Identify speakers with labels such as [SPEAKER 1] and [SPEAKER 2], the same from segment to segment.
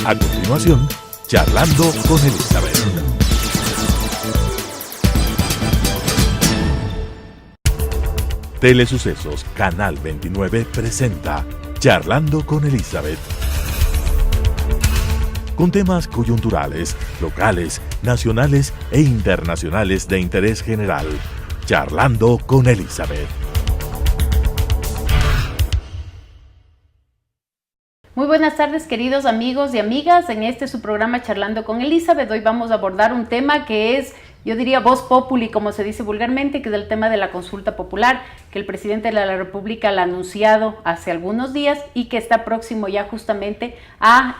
[SPEAKER 1] A continuación, Charlando con Elizabeth. Telesucesos Canal 29 presenta Charlando con Elizabeth. Con temas coyunturales, locales, nacionales e internacionales de interés general. Charlando con Elizabeth.
[SPEAKER 2] Muy buenas tardes, queridos amigos y amigas. En este su programa Charlando con Elizabeth, hoy vamos a abordar un tema que es, yo diría, voz populi, como se dice vulgarmente, que es el tema de la consulta popular, que el presidente de la República la ha anunciado hace algunos días y que está próximo ya justamente a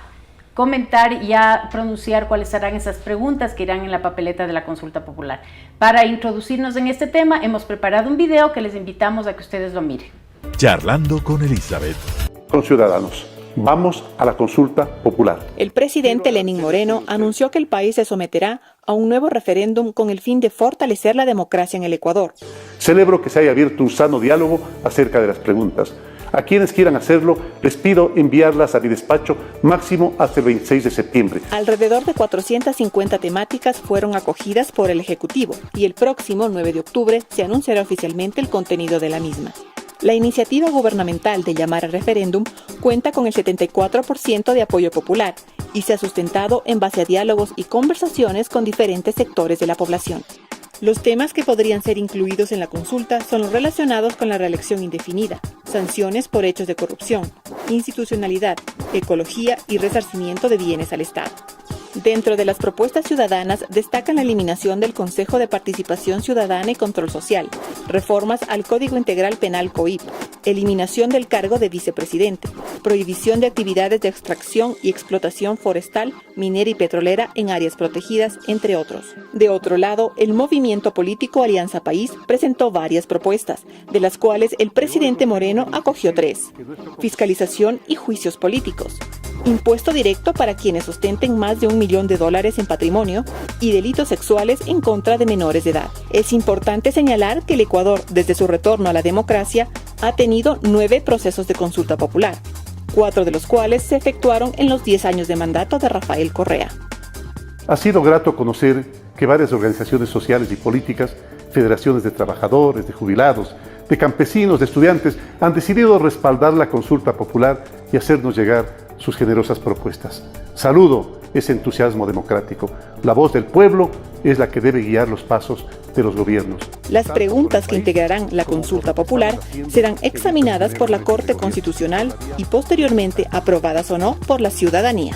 [SPEAKER 2] comentar y a pronunciar cuáles serán esas preguntas que irán en la papeleta de la consulta popular. Para introducirnos en este tema, hemos preparado un video que les invitamos a que ustedes lo miren.
[SPEAKER 1] Charlando con Elizabeth.
[SPEAKER 3] Con ciudadanos. Vamos a la consulta popular.
[SPEAKER 4] El presidente Lenín Moreno anunció que el país se someterá a un nuevo referéndum con el fin de fortalecer la democracia en el Ecuador.
[SPEAKER 3] Celebro que se haya abierto un sano diálogo acerca de las preguntas. A quienes quieran hacerlo, les pido enviarlas a mi despacho máximo hasta el 26 de septiembre.
[SPEAKER 4] Alrededor de 450 temáticas fueron acogidas por el Ejecutivo y el próximo 9 de octubre se anunciará oficialmente el contenido de la misma. La iniciativa gubernamental de llamar al referéndum cuenta con el 74% de apoyo popular y se ha sustentado en base a diálogos y conversaciones con diferentes sectores de la población. Los temas que podrían ser incluidos en la consulta son los relacionados con la reelección indefinida, sanciones por hechos de corrupción, institucionalidad, ecología y resarcimiento de bienes al Estado. Dentro de las propuestas ciudadanas destacan la eliminación del Consejo de Participación Ciudadana y Control Social, reformas al Código Integral Penal COIP, eliminación del cargo de vicepresidente, prohibición de actividades de extracción y explotación forestal, minera y petrolera en áreas protegidas, entre otros. De otro lado, el movimiento político Alianza País presentó varias propuestas, de las cuales el presidente Moreno acogió 3. Fiscalización y juicios políticos. Impuesto directo para quienes ostenten más de $1 millón en patrimonio y delitos sexuales en contra de menores de edad. Es importante señalar que el Ecuador, desde su retorno a la democracia, ha tenido 9 procesos de consulta popular, 4 de los cuales se efectuaron en los 10 años de mandato de Rafael Correa.
[SPEAKER 3] Ha sido grato conocer que varias organizaciones sociales y políticas, federaciones de trabajadores, de jubilados, de campesinos, de estudiantes, han decidido respaldar la consulta popular y hacernos llegar sus generosas propuestas. Saludo ese entusiasmo democrático. La voz del pueblo es la que debe guiar los pasos de los gobiernos.
[SPEAKER 4] Las preguntas que integrarán la consulta popular serán examinadas por la Corte Constitucional y posteriormente aprobadas o no por la ciudadanía.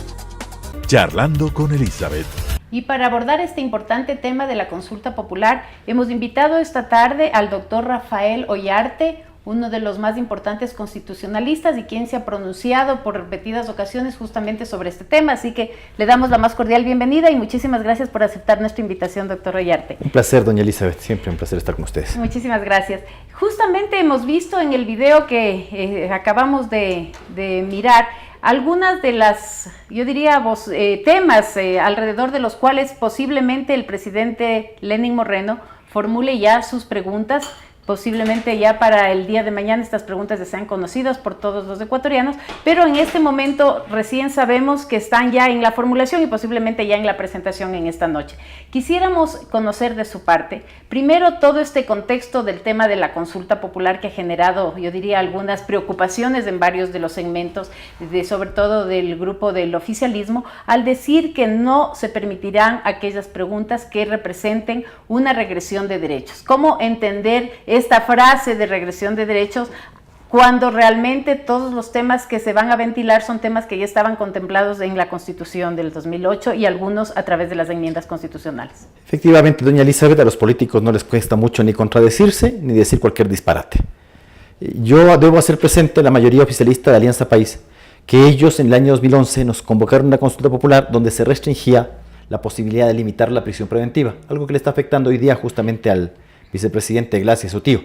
[SPEAKER 1] Charlando con Elizabeth.
[SPEAKER 2] Y para abordar este importante tema de la consulta popular, hemos invitado esta tarde al doctor Rafael Ollarte, uno de los más importantes constitucionalistas y quien se ha pronunciado por repetidas ocasiones justamente sobre este tema. Así que le damos la más cordial bienvenida y muchísimas gracias por aceptar nuestra invitación, doctor Ollarte.
[SPEAKER 5] Un placer, doña Elizabeth, siempre un placer estar con ustedes.
[SPEAKER 2] Muchísimas gracias. Justamente hemos visto en el video que acabamos de mirar algunas de las, yo diría, temas alrededor de los cuales posiblemente el presidente Lenín Moreno formule ya sus preguntas. Posiblemente ya para el día de mañana estas preguntas ya sean conocidas por todos los ecuatorianos, pero en este momento recién sabemos que están ya en la formulación y posiblemente ya en la presentación en esta noche. Quisiéramos conocer de su parte, primero, todo este contexto del tema de la consulta popular que ha generado, yo diría, algunas preocupaciones en varios de los segmentos, sobre todo del grupo del oficialismo, al decir que no se permitirán aquellas preguntas que representen una regresión de derechos. ¿Cómo entender esta frase de regresión de derechos cuando realmente todos los temas que se van a ventilar son temas que ya estaban contemplados en la Constitución del 2008 y algunos a través de las enmiendas constitucionales?
[SPEAKER 5] Efectivamente, doña Elizabeth, a los políticos no les cuesta mucho ni contradecirse ni decir cualquier disparate. Yo debo hacer presente a la mayoría oficialista de Alianza País que ellos en el año 2011 nos convocaron a una consulta popular donde se restringía la posibilidad de limitar la prisión preventiva, algo que le está afectando hoy día justamente al vicepresidente Glass y a su tío.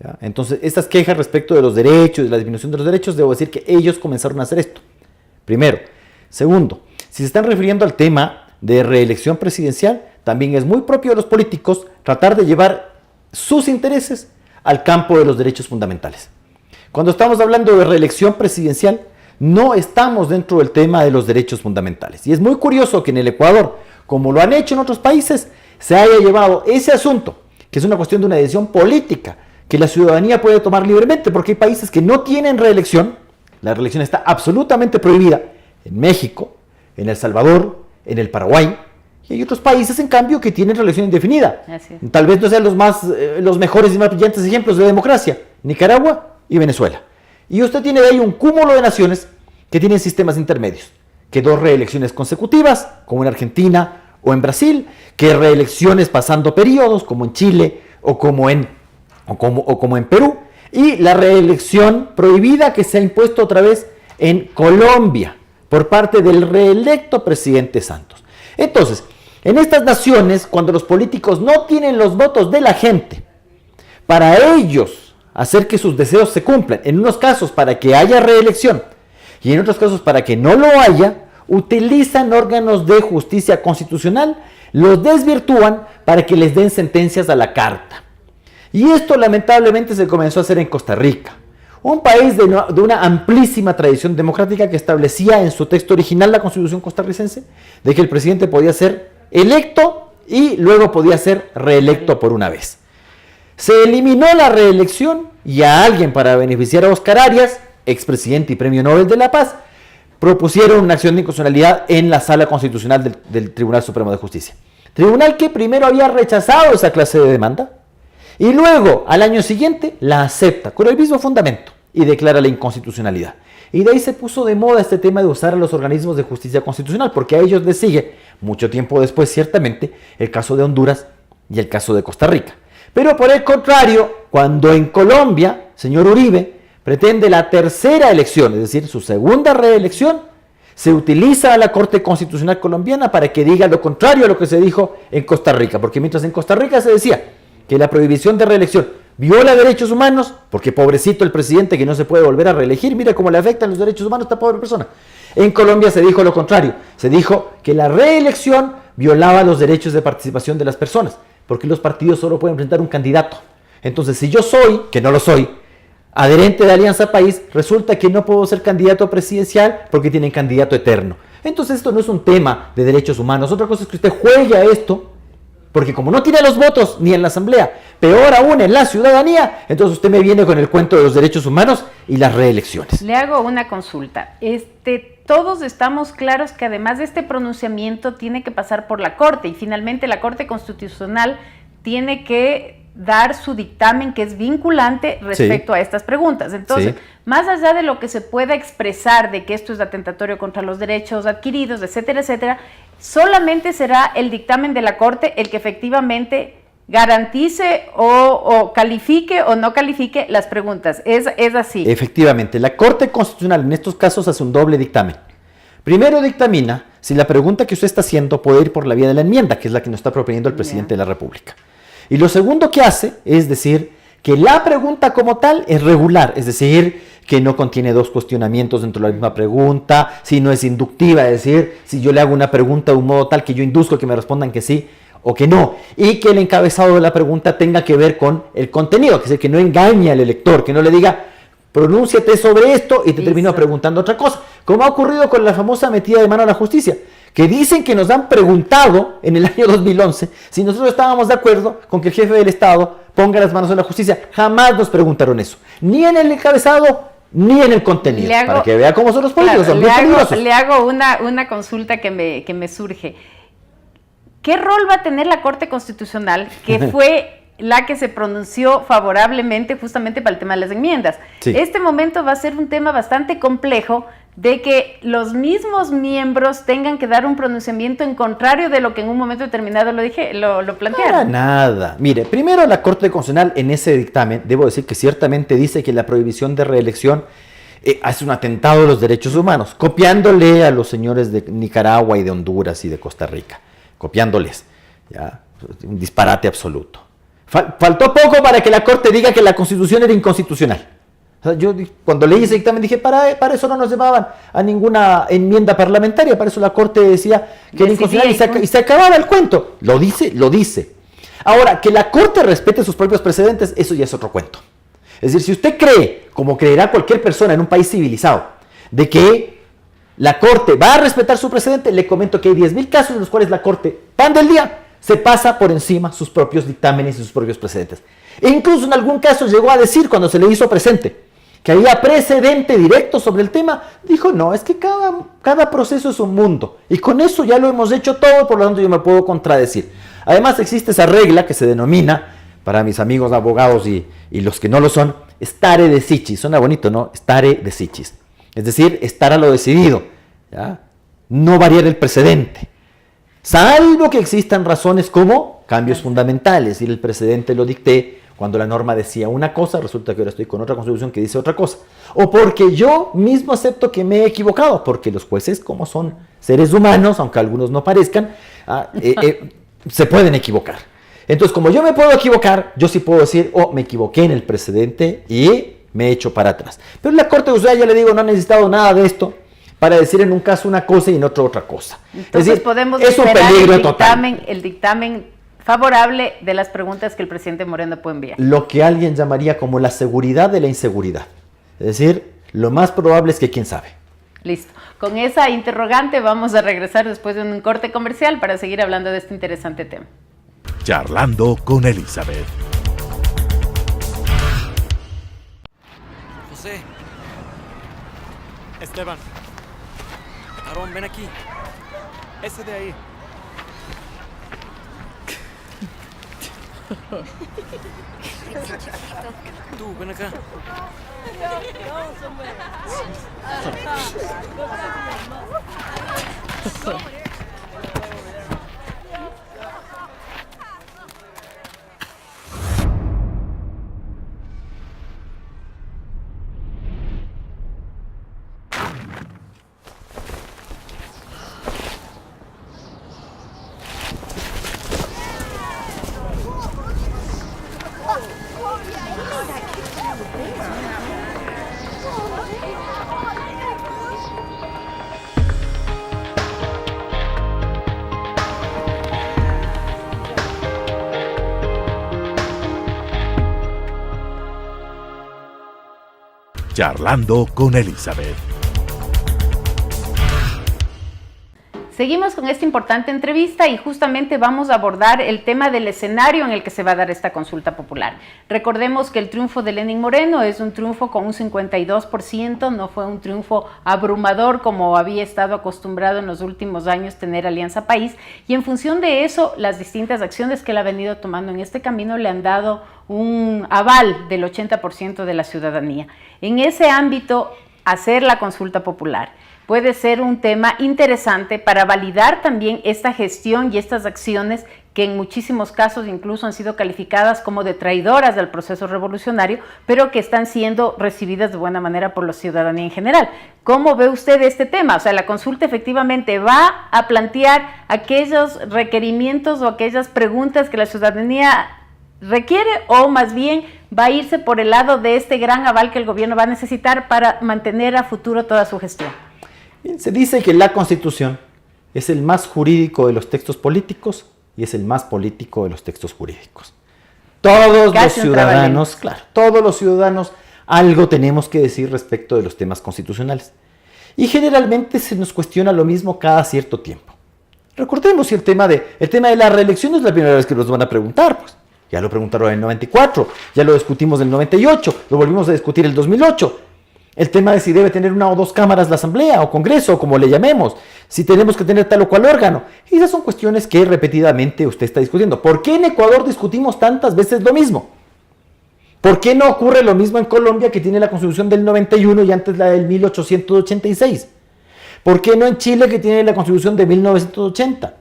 [SPEAKER 5] ¿Ya? Entonces, estas quejas respecto de los derechos, de la disminución de los derechos, debo decir que ellos comenzaron a hacer esto. Primero. Segundo, si se están refiriendo al tema de reelección presidencial, también es muy propio de los políticos tratar de llevar sus intereses al campo de los derechos fundamentales. Cuando estamos hablando de reelección presidencial, no estamos dentro del tema de los derechos fundamentales. Y es muy curioso que en el Ecuador, como lo han hecho en otros países, se haya llevado ese asunto, que es una cuestión de una decisión política, que la ciudadanía puede tomar libremente, porque hay países que no tienen reelección. La reelección está absolutamente prohibida en México, en El Salvador, en el Paraguay, y hay otros países, en cambio, que tienen reelección indefinida. Tal vez no sean los mejores y más brillantes ejemplos de democracia, Nicaragua y Venezuela. Y usted tiene de ahí un cúmulo de naciones que tienen sistemas intermedios, que 2 reelecciones consecutivas, como en Argentina o en Brasil, que reelecciones pasando periodos, como en Chile o como en Perú, y la reelección prohibida que se ha impuesto otra vez en Colombia por parte del reelecto presidente Santos. Entonces, en estas naciones, cuando los políticos no tienen los votos de la gente para ellos hacer que sus deseos se cumplan, en unos casos para que haya reelección y en otros casos para que no lo haya, utilizan órganos de justicia constitucional, los desvirtúan para que les den sentencias a la carta. Y esto lamentablemente se comenzó a hacer en Costa Rica, un país de una amplísima tradición democrática que establecía en su texto original la Constitución costarricense de que el presidente podía ser electo y luego podía ser reelecto por una vez. Se eliminó la reelección y a alguien, para beneficiar a Oscar Arias, expresidente y Premio Nobel de la Paz, propusieron una acción de inconstitucionalidad en la Sala Constitucional del Tribunal Supremo de Justicia. Tribunal que primero había rechazado esa clase de demanda y luego, al año siguiente, la acepta con el mismo fundamento y declara la inconstitucionalidad. Y de ahí se puso de moda este tema de usar a los organismos de justicia constitucional, porque a ellos les sigue, mucho tiempo después ciertamente, el caso de Honduras y el caso de Costa Rica. Pero por el contrario, cuando en Colombia, señor Uribe pretende la tercera elección, es decir, su segunda reelección, se utiliza a la Corte Constitucional colombiana para que diga lo contrario a lo que se dijo en Costa Rica, porque mientras en Costa Rica se decía que la prohibición de reelección viola derechos humanos, porque pobrecito el presidente que no se puede volver a reelegir, mira cómo le afectan los derechos humanos a esta pobre persona. En Colombia se dijo lo contrario, se dijo que la reelección violaba los derechos de participación de las personas, porque los partidos solo pueden presentar un candidato. Entonces, si yo soy, que no lo soy, adherente de Alianza País, resulta que no puedo ser candidato presidencial porque tienen candidato eterno. Entonces, esto no es un tema de derechos humanos. Otra cosa es que usted juegue a esto, porque como no tiene los votos ni en la asamblea, peor aún en la ciudadanía, entonces usted me viene con el cuento de los derechos humanos y las reelecciones.
[SPEAKER 2] Le hago una consulta. Todos estamos claros que además de este pronunciamiento tiene que pasar por la Corte y finalmente la Corte Constitucional tiene que dar su dictamen que es vinculante respecto a estas preguntas. Entonces, más allá de lo que se pueda expresar de que esto es atentatorio contra los derechos adquiridos, etcétera, etcétera, solamente será el dictamen de la Corte el que efectivamente garantice o califique o no califique las preguntas. Es así.
[SPEAKER 5] Efectivamente, la Corte Constitucional en estos casos hace un doble dictamen. Primero dictamina si la pregunta que usted está haciendo puede ir por la vía de la enmienda, que es la que nos está proponiendo el presidente de la República. Y lo segundo que hace es decir que la pregunta como tal es regular, es decir, que no contiene 2 cuestionamientos dentro de la misma pregunta, si no es inductiva, es decir, si yo le hago una pregunta de un modo tal que yo induzco que me respondan que sí o que no, y que el encabezado de la pregunta tenga que ver con el contenido, es decir, que no engañe al elector, que no le diga, pronúnciate sobre esto y te termino preguntando otra cosa, como ha ocurrido con la famosa metida de mano a la justicia, que dicen que nos han preguntado en el año 2011 si nosotros estábamos de acuerdo con que el jefe del Estado ponga las manos en la justicia. Jamás nos preguntaron eso, ni en el encabezado, ni en el contenido, para que vea cómo son los políticos, son muy peligrosos.
[SPEAKER 2] Le hago una consulta que me surge. ¿Qué rol va a tener la Corte Constitucional, que fue la que se pronunció favorablemente justamente para el tema de las enmiendas? Sí. Este momento va a ser un tema bastante complejo de que los mismos miembros tengan que dar un pronunciamiento en contrario de lo que en un momento determinado lo plantearon.
[SPEAKER 5] Para nada. Mire, primero la Corte Constitucional en ese dictamen, debo decir que ciertamente dice que la prohibición de reelección hace un atentado a los derechos humanos, copiándole a los señores de Nicaragua y de Honduras y de Costa Rica, copiándoles, ya, un disparate absoluto. Faltó poco para que la Corte diga que la Constitución era inconstitucional. O sea, yo cuando leí ese dictamen dije, para eso no nos llevaban a ninguna enmienda parlamentaria, para eso la Corte decía que era inconstitucional y se acababa el cuento. Lo dice. Ahora, que la Corte respete sus propios precedentes, eso ya es otro cuento. Es decir, si usted cree, como creerá cualquier persona en un país civilizado, de que la Corte va a respetar su precedente, le comento que hay 10.000 casos en los cuales la Corte, pan del día, se pasa por encima sus propios dictámenes y sus propios precedentes. E incluso en algún caso llegó a decir, cuando se le hizo presente, que había precedente directo sobre el tema, dijo, no, es que cada proceso es un mundo, y con eso ya lo hemos hecho todo, por lo tanto yo me puedo contradecir. Además existe esa regla que se denomina, para mis amigos abogados y los que no lo son, stare decisis, suena bonito, ¿no? Stare decisis, es decir, estar a lo decidido, ¿ya? No variar el precedente, salvo que existan razones como cambios fundamentales, y el precedente lo dicté. Cuando la norma decía una cosa, resulta que ahora estoy con otra constitución que dice otra cosa. O porque yo mismo acepto que me he equivocado, porque los jueces, como son seres humanos, aunque algunos no parezcan, se pueden equivocar. Entonces, como yo me puedo equivocar, yo sí puedo decir, oh, me equivoqué en el precedente y me he hecho para atrás. Pero la Corte de Justicia, ya le digo, no ha necesitado nada de esto para decir en un caso una cosa y en otro otra cosa.
[SPEAKER 2] Entonces,
[SPEAKER 5] es decir,
[SPEAKER 2] podemos
[SPEAKER 5] es un
[SPEAKER 2] esperar
[SPEAKER 5] peligro total.
[SPEAKER 2] el dictamen favorable de las preguntas que el presidente Moreno puede enviar.
[SPEAKER 5] Lo que alguien llamaría como la seguridad de la inseguridad. Es decir, lo más probable es que quién sabe.
[SPEAKER 2] Listo. Con esa interrogante vamos a regresar después de un corte comercial para seguir hablando de este interesante tema.
[SPEAKER 1] Charlando con Elizabeth.
[SPEAKER 6] José. Esteban. Aarón, ven aquí. Ese de ahí. Tú, ven acá.
[SPEAKER 1] Charlando con Elizabeth.
[SPEAKER 2] Seguimos con esta importante entrevista y justamente vamos a abordar el tema del escenario en el que se va a dar esta consulta popular. Recordemos que el triunfo de Lenín Moreno es un triunfo con un 52%, no fue un triunfo abrumador como había estado acostumbrado en los últimos años tener Alianza País, y en función de eso, las distintas acciones que él ha venido tomando en este camino le han dado un aval del 80% de la ciudadanía. En ese ámbito, hacer la consulta popular puede ser un tema interesante para validar también esta gestión y estas acciones que en muchísimos casos incluso han sido calificadas como de traidoras del proceso revolucionario, pero que están siendo recibidas de buena manera por la ciudadanía en general. ¿Cómo ve usted este tema? O sea, la consulta efectivamente va a plantear aquellos requerimientos o aquellas preguntas que la ciudadanía requiere, o más bien va a irse por el lado de este gran aval que el gobierno va a necesitar para mantener a futuro toda su gestión.
[SPEAKER 5] Bien, se dice que la Constitución es el más jurídico de los textos políticos y es el más político de los textos jurídicos. Todos los ciudadanos, claro, todos los ciudadanos algo tenemos que decir respecto de los temas constitucionales. Y generalmente se nos cuestiona lo mismo cada cierto tiempo. Recordemos si el tema de la reelección no es la primera vez que nos van a preguntar, pues. Ya lo preguntaron en el 94, ya lo discutimos en el 98, lo volvimos a discutir en el 2008. El tema de si debe tener una o dos cámaras la asamblea o congreso, como le llamemos, si tenemos que tener tal o cual órgano. Y esas son cuestiones que repetidamente usted está discutiendo. ¿Por qué en Ecuador discutimos tantas veces lo mismo? ¿Por qué no ocurre lo mismo en Colombia, que tiene la Constitución del 91 y antes la del 1886? ¿Por qué no en Chile, que tiene la Constitución de 1980?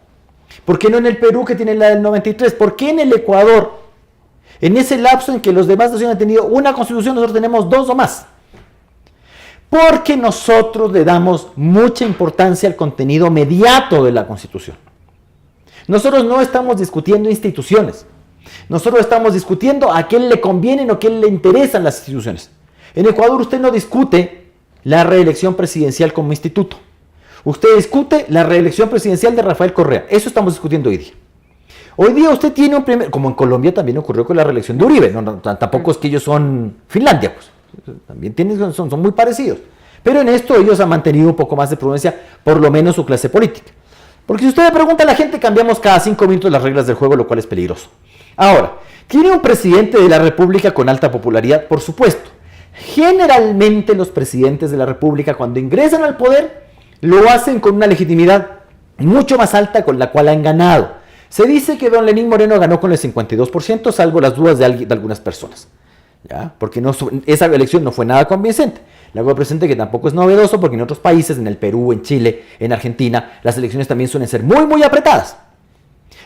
[SPEAKER 5] ¿Por qué no en el Perú, que tiene la del 93? ¿Por qué en el Ecuador, en ese lapso en que los demás naciones han tenido una Constitución, nosotros tenemos dos o más? Porque nosotros le damos mucha importancia al contenido mediato de la Constitución. Nosotros no estamos discutiendo instituciones. Nosotros estamos discutiendo a quién le convienen o a quién le interesan las instituciones. En Ecuador usted no discute la reelección presidencial como instituto. Usted discute la reelección presidencial de Rafael Correa. Eso estamos discutiendo hoy día. Hoy día usted tiene un primer, como en Colombia también ocurrió con la reelección de Uribe. Tampoco es que ellos son Finlandia, pues. También son muy parecidos. Pero en esto ellos han mantenido un poco más de prudencia, por lo menos su clase política. Porque si usted le pregunta a la gente, cambiamos cada 5 minutos las reglas del juego, lo cual es peligroso. Ahora, ¿tiene un presidente de la República con alta popularidad? Por supuesto. Generalmente los presidentes de la República, cuando ingresan al poder, lo hacen con una legitimidad mucho más alta con la cual han ganado. Se dice que don Lenín Moreno ganó con el 52%, salvo las dudas de algunas personas, ¿ya? Porque esa elección no fue nada convincente. Le hago presente que tampoco es novedoso, porque en otros países, en el Perú, en Chile, en Argentina, las elecciones también suelen ser muy, muy apretadas.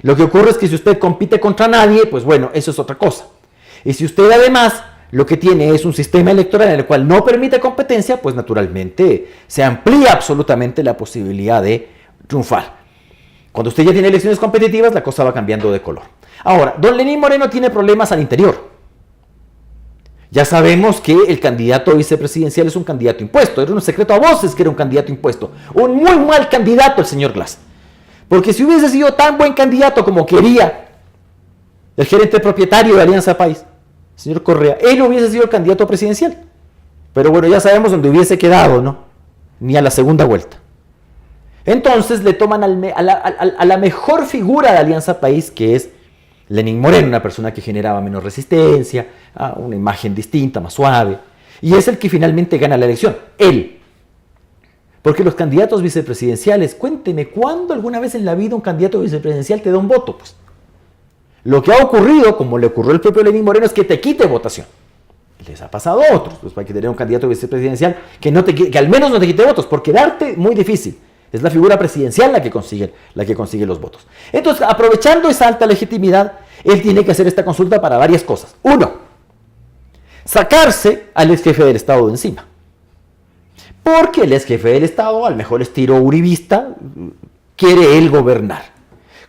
[SPEAKER 5] Lo que ocurre es que si usted compite contra nadie, pues bueno, eso es otra cosa. Y si usted además lo que tiene es un sistema electoral en el cual no permite competencia, pues naturalmente se amplía absolutamente la posibilidad de triunfar. Cuando usted ya tiene elecciones competitivas, la cosa va cambiando de color. Ahora, don Lenín Moreno tiene problemas al interior. Ya sabemos que el candidato vicepresidencial es un candidato impuesto. Era un secreto a voces que era un candidato impuesto. Un muy mal candidato el señor Glass. Porque si hubiese sido tan buen candidato como quería el gerente propietario de Alianza País, el señor Correa, él hubiese sido el candidato presidencial. Pero bueno, ya sabemos dónde hubiese quedado, ¿no? Ni a la segunda vuelta. Entonces le toman a la mejor figura de Alianza País, que es Lenín Moreno, una persona que generaba menos resistencia, una imagen distinta, más suave, y es el que finalmente gana la elección, él. Porque los candidatos vicepresidenciales, cuénteme, ¿cuándo alguna vez en la vida un candidato vicepresidencial te da un voto? Pues lo que ha ocurrido, como le ocurrió al propio Lenín Moreno, es que te quite votación. Les ha pasado a otros, pues hay que tener un candidato vicepresidencial que al menos no te quite votos, porque darte muy difícil. Es la figura presidencial la que consigue los votos. Entonces, aprovechando esa alta legitimidad, él tiene que hacer esta consulta para varias cosas. Uno, sacarse al ex jefe del Estado de encima. Porque el ex jefe del Estado, al mejor estilo uribista, quiere él gobernar.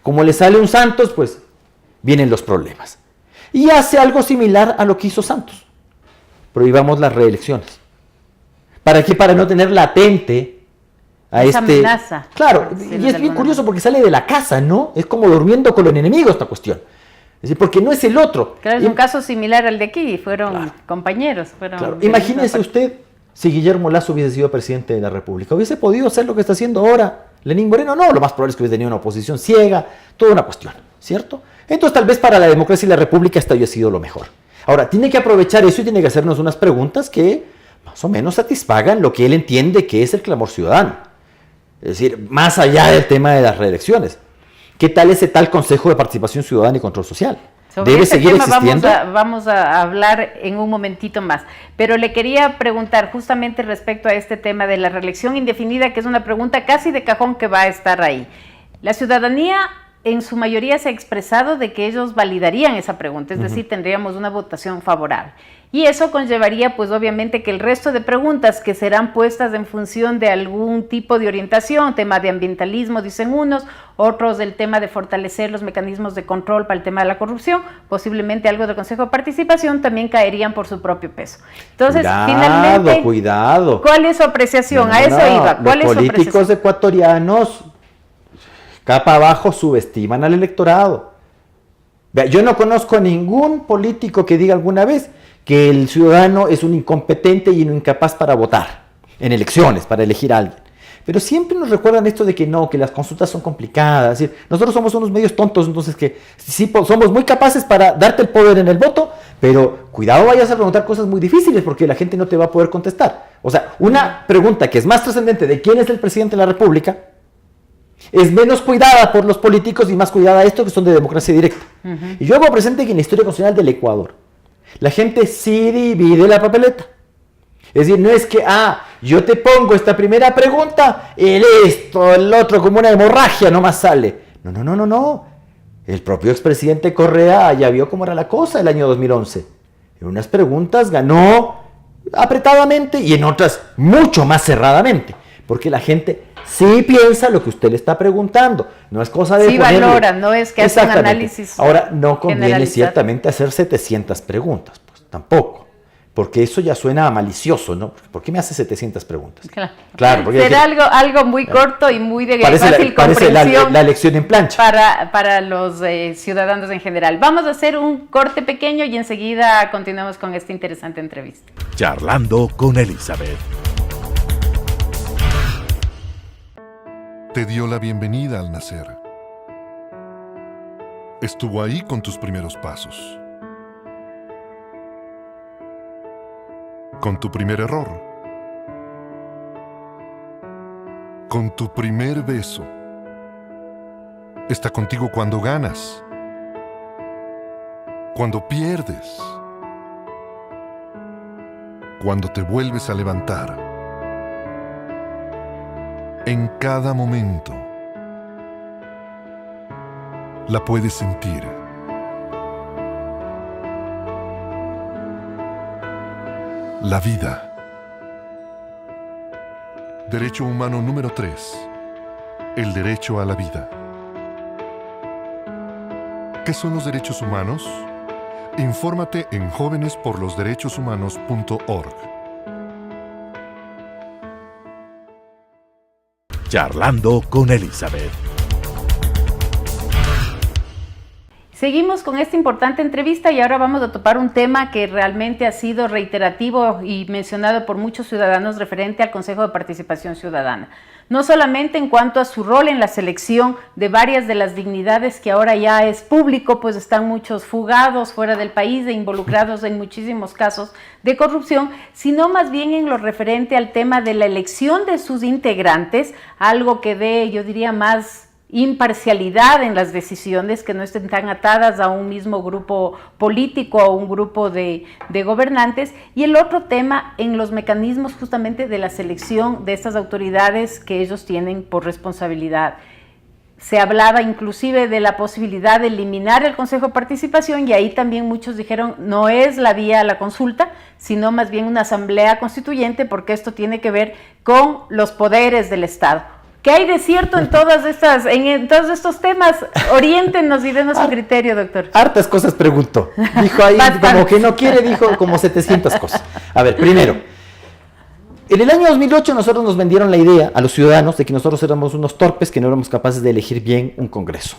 [SPEAKER 5] Como le sale un Santos, pues vienen los problemas. Y hace algo similar a lo que hizo Santos. Prohibamos las reelecciones. ¿Para qué? Para no tener latente a esa amenaza. Claro, y es bien curioso porque sale de la casa, ¿no? Es como durmiendo con el enemigo esta cuestión. Es decir, porque no es el otro.
[SPEAKER 2] Claro, es un caso similar al de aquí, fueron compañeros.
[SPEAKER 5] Claro. Imagínese usted si Guillermo Lasso hubiese sido presidente de la República. ¿Hubiese podido hacer lo que está haciendo ahora Lenín Moreno? No, lo más probable es que hubiese tenido una oposición ciega, toda una cuestión, ¿cierto? Entonces tal vez para la democracia y la República esto haya sido lo mejor. Ahora, tiene que aprovechar eso y tiene que hacernos unas preguntas que más o menos satisfagan lo que él entiende que es el clamor ciudadano. Es decir, más allá del tema de las reelecciones. ¿Qué tal ese tal Consejo de Participación Ciudadana y Control Social? ¿Debe seguir existiendo?
[SPEAKER 2] Vamos a hablar en un momentito más. Pero le quería preguntar justamente respecto a este tema de la reelección indefinida, que es una pregunta casi de cajón que va a estar ahí. La ciudadanía en su mayoría se ha expresado de que ellos validarían esa pregunta, es decir, tendríamos una votación favorable. Y eso conllevaría, pues obviamente, que el resto de preguntas que serán puestas en función de algún tipo de orientación, tema de ambientalismo, dicen unos, otros del tema de fortalecer los mecanismos de control para el tema de la corrupción, posiblemente algo del Consejo de Participación, también caerían por su propio peso. Entonces, finalmente,
[SPEAKER 5] cuidado.
[SPEAKER 2] ¿Cuál es su apreciación? A eso iba. ¿Cuál es su apreciación?
[SPEAKER 5] Los políticos ecuatorianos, capa abajo, subestiman al electorado. Yo no conozco a ningún político que diga alguna vez que el ciudadano es un incompetente y un incapaz para votar en elecciones, para elegir a alguien. Pero siempre nos recuerdan esto de que no, que las consultas son complicadas. Es decir, nosotros somos unos medios tontos, entonces que sí somos muy capaces para darte el poder en el voto, pero cuidado, vayas a preguntar cosas muy difíciles porque la gente no te va a poder contestar. O sea, una pregunta que es más trascendente de quién es el presidente de la República es menos cuidada por los políticos y más cuidada esto que son de democracia directa. Y yo hago presente que en la historia constitucional del Ecuador, la gente sí divide la papeleta. Es decir, no es que, yo te pongo esta primera pregunta, el otro como una hemorragia nomás sale. No. El propio expresidente Correa ya vio cómo era la cosa el año 2011. En unas preguntas ganó apretadamente y en otras mucho más cerradamente. Porque la gente sí piensa lo que usted le está preguntando. No es cosa de...
[SPEAKER 2] Sí valora, no es que hace un análisis.
[SPEAKER 5] Ahora, no conviene ciertamente hacer 700 preguntas, pues tampoco. Porque eso ya suena malicioso, ¿no? ¿Por qué me hace 700 preguntas? Claro, porque
[SPEAKER 2] será algo muy corto y muy de fácil comprensión.
[SPEAKER 5] La elección en plancha.
[SPEAKER 2] Para los ciudadanos en general. Vamos a hacer un corte pequeño y enseguida continuamos con esta interesante entrevista.
[SPEAKER 1] Charlando con Elizabeth.
[SPEAKER 7] Te dio la bienvenida al nacer. Estuvo ahí con tus primeros pasos. Con tu primer error. Con tu primer beso. Está contigo cuando ganas. Cuando pierdes. Cuando te vuelves a levantar. En cada momento. La puedes sentir. La vida. Derecho humano número 3. El derecho a la vida. ¿Qué son los derechos humanos? Infórmate en jovenesporlosderechoshumanos.org.
[SPEAKER 1] Charlando con Elizabeth.
[SPEAKER 2] Seguimos con esta importante entrevista y ahora vamos a topar un tema que realmente ha sido reiterativo y mencionado por muchos ciudadanos referente al Consejo de Participación Ciudadana. No solamente en cuanto a su rol en la selección de varias de las dignidades que ahora ya es público, pues están muchos fugados fuera del país e involucrados en muchísimos casos de corrupción, sino más bien en lo referente al tema de la elección de sus integrantes, algo que dé, yo diría, más imparcialidad en las decisiones, que no estén tan atadas a un mismo grupo político o un grupo de gobernantes, y el otro tema en los mecanismos justamente de la selección de estas autoridades que ellos tienen por responsabilidad. Se hablaba inclusive de la posibilidad de eliminar el Consejo de Participación y ahí también muchos dijeron no es la vía a la consulta, sino más bien una asamblea constituyente porque esto tiene que ver con los poderes del Estado. ¿Qué hay de cierto en todos estos temas? Oriéntenos y denos su criterio, doctor.
[SPEAKER 5] Hartas cosas preguntó. Dijo ahí, como que no quiere, dijo como 700 cosas. A ver, primero, en el año 2008 nosotros nos vendieron la idea a los ciudadanos de que nosotros éramos unos torpes que no éramos capaces de elegir bien un congreso.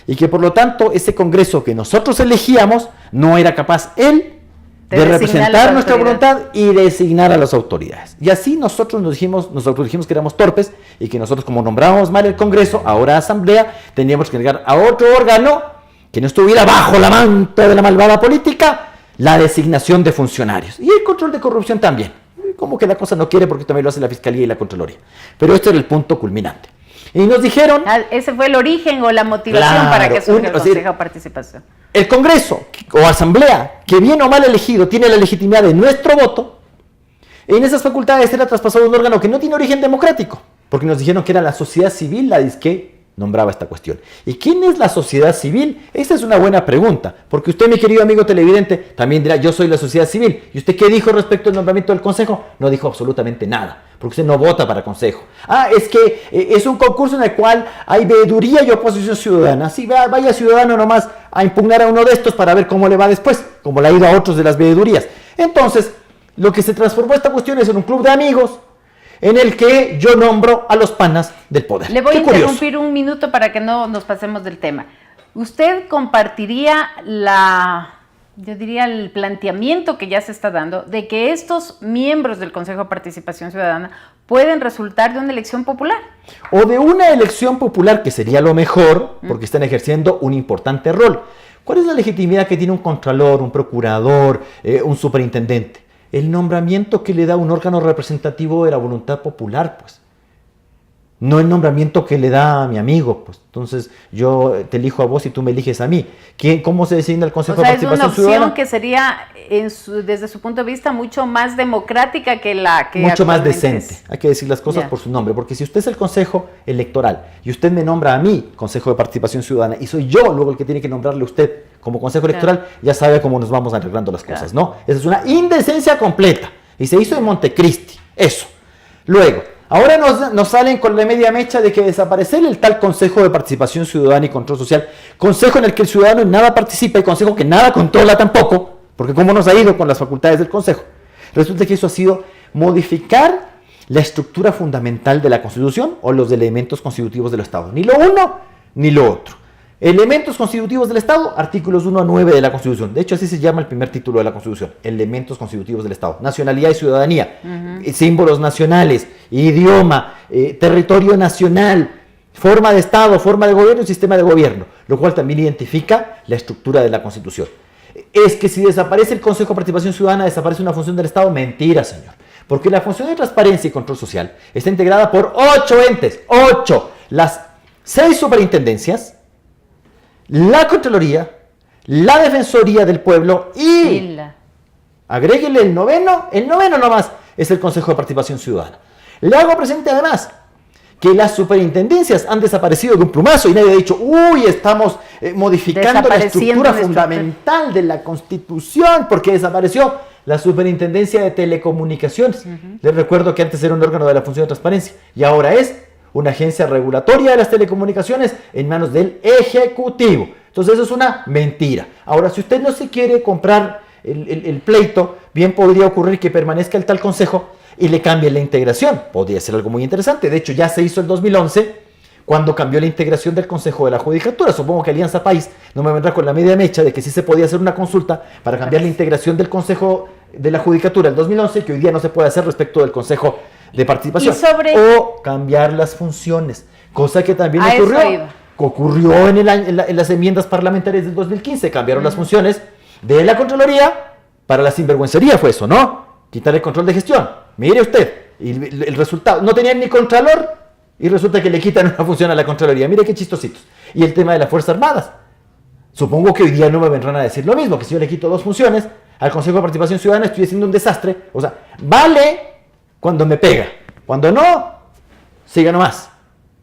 [SPEAKER 5] Y que por lo tanto ese congreso que nosotros elegíamos no era capaz él de representar nuestra voluntad y designar a las autoridades. Y así nosotros dijimos que éramos torpes y que nosotros, como nombrábamos mal el Congreso, ahora Asamblea, teníamos que llegar a otro órgano que no estuviera bajo la manta de la malvada política, la designación de funcionarios. Y el control de corrupción también. Como que la cosa no quiere porque también lo hace la Fiscalía y la Contraloría. Pero este era el punto culminante. Y nos dijeron...
[SPEAKER 2] Ese fue el origen o la motivación para que surja el Consejo de Participación.
[SPEAKER 5] El Congreso o Asamblea, que bien o mal elegido, tiene la legitimidad de nuestro voto, en esas facultades era traspasado a un órgano que no tiene origen democrático, porque nos dijeron que era la sociedad civil la que nombraba esta cuestión. ¿Y quién es la sociedad civil? Esta es una buena pregunta, porque usted, mi querido amigo televidente, también dirá, yo soy la sociedad civil. ¿Y usted qué dijo respecto al nombramiento del Consejo? No dijo absolutamente nada, porque usted no vota para Consejo. Es que es un concurso en el cual hay veeduría y oposición ciudadana. Sí, vaya ciudadano nomás a impugnar a uno de estos para ver cómo le va después, como le ha ido a otros de las veedurías. Entonces, lo que se transformó esta cuestión es en un club de amigos, en el que yo nombro a los panas del poder.
[SPEAKER 2] Le voy a interrumpir un minuto para que no nos pasemos del tema. ¿Usted compartiría el planteamiento que ya se está dando de que estos miembros del Consejo de Participación Ciudadana pueden resultar de una elección popular?
[SPEAKER 5] O de una elección popular, que sería lo mejor, porque están ejerciendo un importante rol. ¿Cuál es la legitimidad que tiene un contralor, un procurador, un superintendente? El nombramiento que le da un órgano representativo de la voluntad popular, pues. No el nombramiento que le da a mi amigo, pues. Entonces, yo te elijo a vos y tú me eliges a mí. ¿Cómo se designa el Consejo de Participación Ciudadana?
[SPEAKER 2] Es una opción que sería, desde su punto de vista, mucho más democrática que la que
[SPEAKER 5] mucho más decente. Hay que decir las cosas por su nombre, porque si usted es el Consejo Electoral y usted me nombra a mí Consejo de Participación Ciudadana y soy yo luego el que tiene que nombrarle a usted como Consejo Electoral, ya sabe cómo nos vamos arreglando las cosas, ¿no? Esa es una indecencia completa. Y se hizo en Montecristi, eso. Luego, ahora nos salen con la media mecha de que desaparecer el tal Consejo de Participación Ciudadana y Control Social, consejo en el que el ciudadano en nada participa y consejo que nada controla tampoco, porque como nos ha ido con las facultades del consejo, resulta que eso ha sido modificar la estructura fundamental de la Constitución o los elementos constitutivos del Estado. Ni lo uno ni lo otro. Elementos constitutivos del Estado, artículos 1 a 9 de la Constitución. De hecho, así se llama el primer título de la Constitución. Elementos constitutivos del Estado. Nacionalidad y ciudadanía. Símbolos nacionales, idioma, territorio nacional, Forma de Estado, forma de gobierno y sistema de gobierno, lo cual también identifica la estructura de la Constitución. Es que si desaparece el Consejo de Participación Ciudadana, desaparece una función del Estado. Mentira, señor. Porque la función de transparencia y control social está integrada por 8 entes. 8. Las 6 superintendencias, la Contraloría, la Defensoría del Pueblo y... agréguele el noveno nomás es el Consejo de Participación Ciudadana. Le hago presente además que las superintendencias han desaparecido de un plumazo y nadie ha dicho, uy, estamos modificando la estructura fundamental de la Constitución porque desapareció la Superintendencia de Telecomunicaciones. Les recuerdo que antes era un órgano de la función de transparencia y ahora es una agencia regulatoria de las telecomunicaciones en manos del Ejecutivo. Entonces eso es una mentira. Ahora, si usted no se quiere comprar el pleito, bien podría ocurrir que permanezca el tal consejo y le cambie la integración. Podría ser algo muy interesante. De hecho, ya se hizo en 2011 cuando cambió la integración del Consejo de la Judicatura. Supongo que Alianza País no me vendrá con la media mecha de que sí se podía hacer una consulta para cambiar la integración del Consejo de la Judicatura del 2011, que hoy día no se puede hacer respecto del Consejo de Participación. O cambiar las funciones, cosa que también ocurrió en las enmiendas parlamentarias del 2015. Cambiaron las funciones de la Contraloría para la sinvergüencería, fue eso, ¿no? Quitar el control de gestión. Mire usted, y el resultado, no tenían ni Contralor y resulta que le quitan una función a la Contraloría. Mire qué chistositos. Y el tema de las Fuerzas Armadas. Supongo que hoy día no me vendrán a decir lo mismo, que si yo le quito 2 funciones al Consejo de Participación Ciudadana estoy haciendo un desastre. O sea, vale cuando me pega. Cuando no, siga nomás.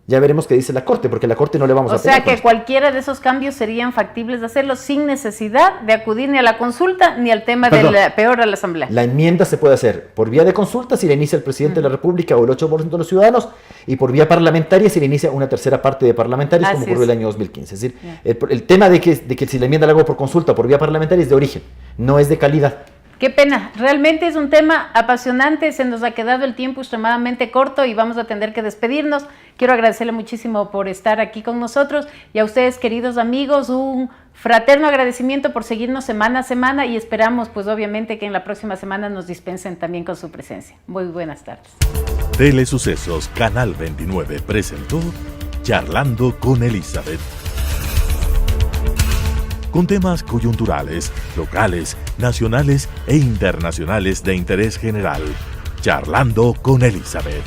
[SPEAKER 5] Ya veremos qué dice la Corte, porque la Corte no le vamos a pegar.
[SPEAKER 2] O sea que cualquiera de esos cambios serían factibles de hacerlo sin necesidad de acudir ni a la consulta ni al tema peor a la Asamblea.
[SPEAKER 5] La enmienda se puede hacer por vía de consulta si la inicia el presidente de la República o el 8% de los ciudadanos, y por vía parlamentaria si la inicia una tercera parte de parlamentarios, como ocurrió el año 2015. Es decir, el tema de que si la enmienda la hago por consulta o por vía parlamentaria es de origen, no es de calidad.
[SPEAKER 2] Qué pena, realmente es un tema apasionante, se nos ha quedado el tiempo extremadamente corto y vamos a tener que despedirnos. Quiero agradecerle muchísimo por estar aquí con nosotros y a ustedes, queridos amigos, un fraterno agradecimiento por seguirnos semana a semana y esperamos pues obviamente que en la próxima semana nos dispensen también con su presencia. Muy buenas tardes.
[SPEAKER 1] Telesucesos Canal 29 presentó Charlando con Elizabeth. Con temas coyunturales, locales, nacionales e internacionales de interés general. Charlando con Elizabeth.